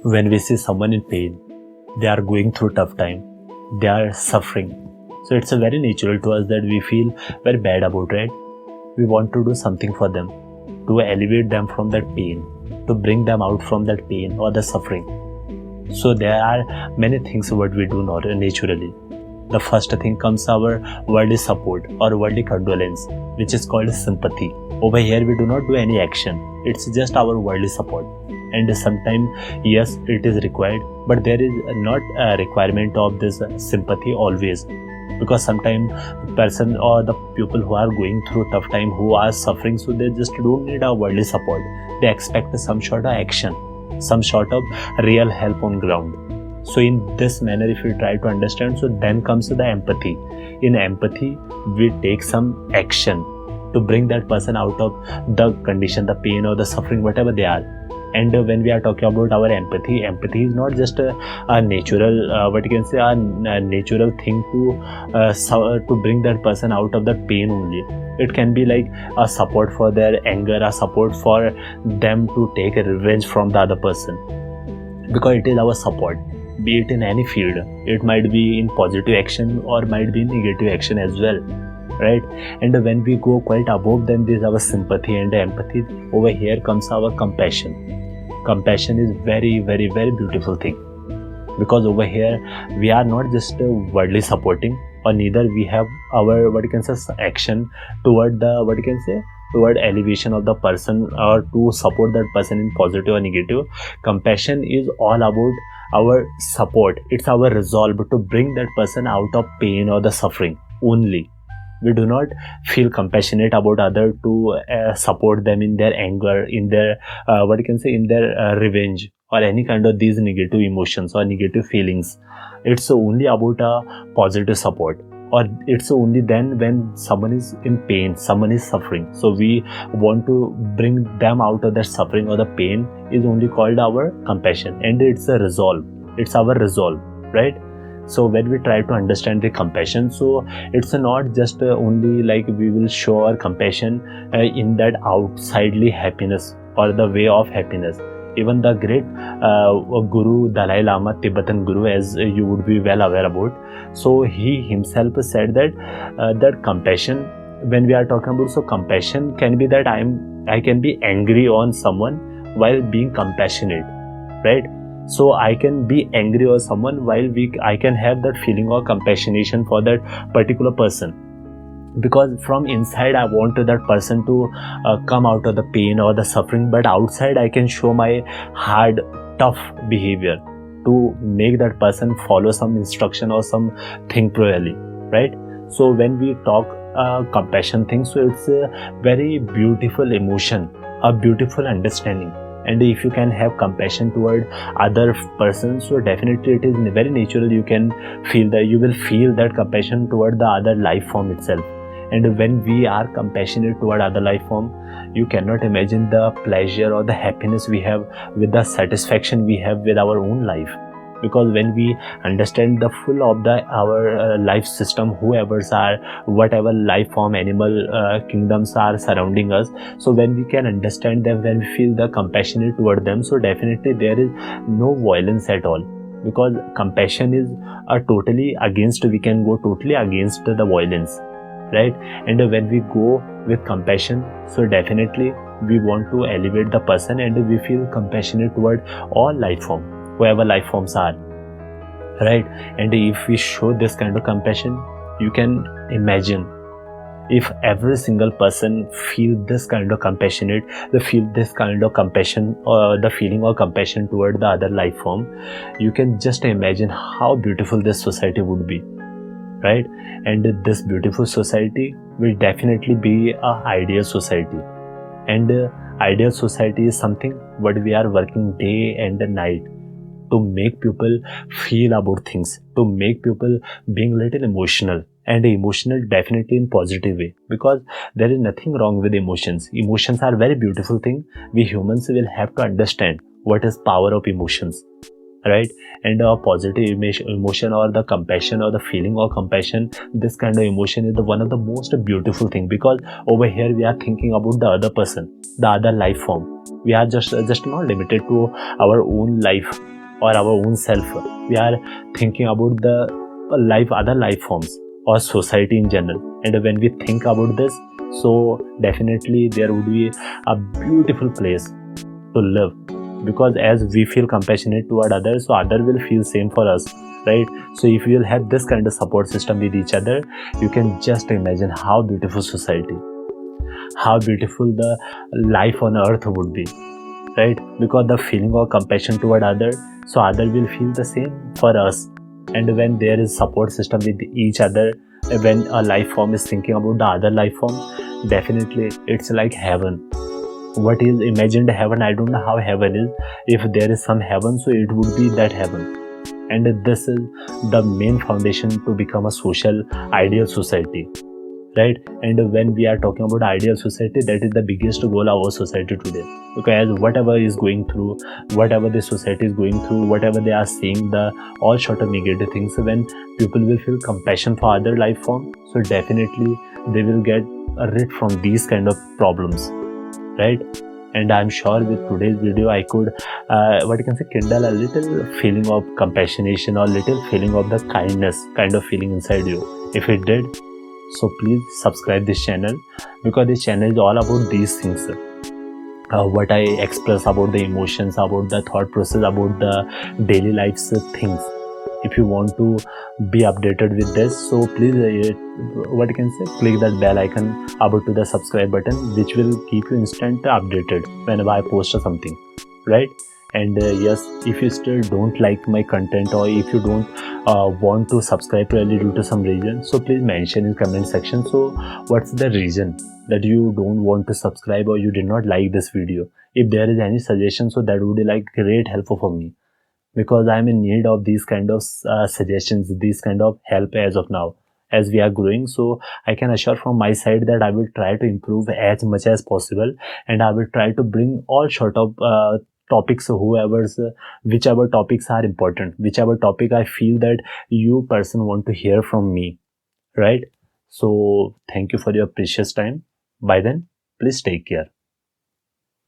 When we see someone in pain, they are going through tough time, they are suffering. So it's a very natural to us that we feel very bad about it. We want to do something for them, to elevate them from that pain, to bring them out from that pain or the suffering. So there are many things what we do not naturally. The first thing comes our worldly support or worldly condolence, which is called sympathy. Over here we do not do any action. It's just our worldly support. And sometimes, yes, it is required, but there is not a requirement of this sympathy always. Because sometimes the person or the people who are going through tough time, who are suffering, so they just don't need our worldly support. They expect some sort of action, some sort of real help on ground. So in this manner, if we try to understand, so then comes the empathy. In empathy, we take some action to bring that person out of the condition, the pain or the suffering, whatever they are. And when we are talking about our empathy is not just a natural, what you can say, a natural thing to bring that person out of that pain only. It can be like a support for their anger, a support for them to take a revenge from the other person. Because it is our support, be it in any field. It might be in positive action or might be in negative action as well. Right? And when we go quite above, then there is our sympathy and empathy. Over here comes our compassion. Compassion is very, very, very beautiful thing, because over here we are not just worldly supporting, or neither we have our what you can say action toward the what you can say toward elevation of the person or to support that person in positive or negative. Compassion is all about our support. It's our resolve to bring that person out of pain or the suffering only. We do not feel compassionate about others to support them in their anger, in their what you can say, in their revenge or any kind of these negative emotions or negative feelings. It's only about a positive support, or it's only then when someone is in pain, someone is suffering. So we want to bring them out of that suffering or the pain is only called our compassion, and it's a resolve. It's our resolve, right? So when we try to understand the compassion, so it's not just only like we will show our compassion in that outsidely happiness or the way of happiness. Even the great Guru Dalai Lama, Tibetan Guru, as you would be well aware about, so he himself said that that compassion, when we are talking about, so compassion can be that I can be angry on someone while being compassionate, right? So I can be angry on someone while I can have that feeling of compassionation for that particular person, because from inside I want that person to come out of the pain or the suffering, but outside I can show my hard, tough behavior to make that person follow some instruction or something properly, right? So when we talk compassion thing, so it's a very beautiful emotion, a beautiful understanding. And if you can have compassion toward other persons, so definitely it is very natural. You can feel that, you will feel that compassion toward the other life form itself. And when we are compassionate toward other life form, you cannot imagine the pleasure or the happiness we have with the satisfaction we have with our own life. Because when we understand the full of our life system, whoever's are, whatever life form, animal kingdoms are surrounding us, so when we can understand them, when we feel the compassionate toward them, so definitely there is no violence at all. Because compassion is totally against, we can go totally against the violence, right? And when we go with compassion, so definitely we want to elevate the person, and we feel compassionate toward all life form, whoever life forms are, right? And if we show this kind of compassion, you can imagine if every single person feel this kind of compassionate, they feel this kind of compassion or the feeling of compassion toward the other life form, you can just imagine how beautiful this society would be, right? And this beautiful society will definitely be an ideal society. And ideal society is something what we are working day and night to make people feel about things, to make people being little emotional, and emotional definitely in positive way, because there is nothing wrong with emotions. Emotions are very beautiful thing. We humans will have to understand what is power of emotions. right? And a positive emotion, or the compassion, or the feeling of compassion, this kind of emotion is the one of the most beautiful thing, because over here we are thinking about the other person, the other life form. We are just not limited to our own life or our own self. We are thinking about the life, other life forms, or society in general. And when we think about this, so definitely there would be a beautiful place to live, because as we feel compassionate toward others, so other will feel same for us, right? So if you will have this kind of support system with each other, you can just imagine how beautiful society, how beautiful the life on earth would be, right? Because the feeling of compassion toward other, so other will feel the same for us. And when there is support system with each other, when a life form is thinking about the other life form, definitely it's like heaven. What is imagined heaven, I don't know how heaven is. If there is some heaven, so it would be that heaven. And this is the main foundation to become a social ideal society, right? And when we are talking about ideal society, that is the biggest goal of our society today, because whatever is going through, whatever the society is going through, whatever they are seeing, the all sort of negative things, when people will feel compassion for other life form, so definitely they will get rid from these kind of problems, right? And I'm sure with today's video I could what you can say, kindle a little feeling of compassionation, or little feeling of the kindness kind of feeling inside you. If it did, so please subscribe this channel, because this channel is all about these things, what I express about the emotions, about the thought process, about the daily life's things. If you want to be updated with this, so please what you can say, click that bell icon about to the subscribe button, which will keep you instant updated whenever I post something, right? And yes, if you still don't like my content, or if you don't want to subscribe really due to some reason, so please mention in comment section. So what's the reason that you don't want to subscribe, or you did not like this video? If there is any suggestion, so that would be like great help for me, because I'm in need of these kind of suggestions, these kind of help as of now, as we are growing. So I can assure from my side that I will try to improve as much as possible, and I will try to bring all sort of topics, whoever's whichever topics are important, whichever topic I feel that you person want to hear from me, right? So thank you for your precious time. By then, please take care.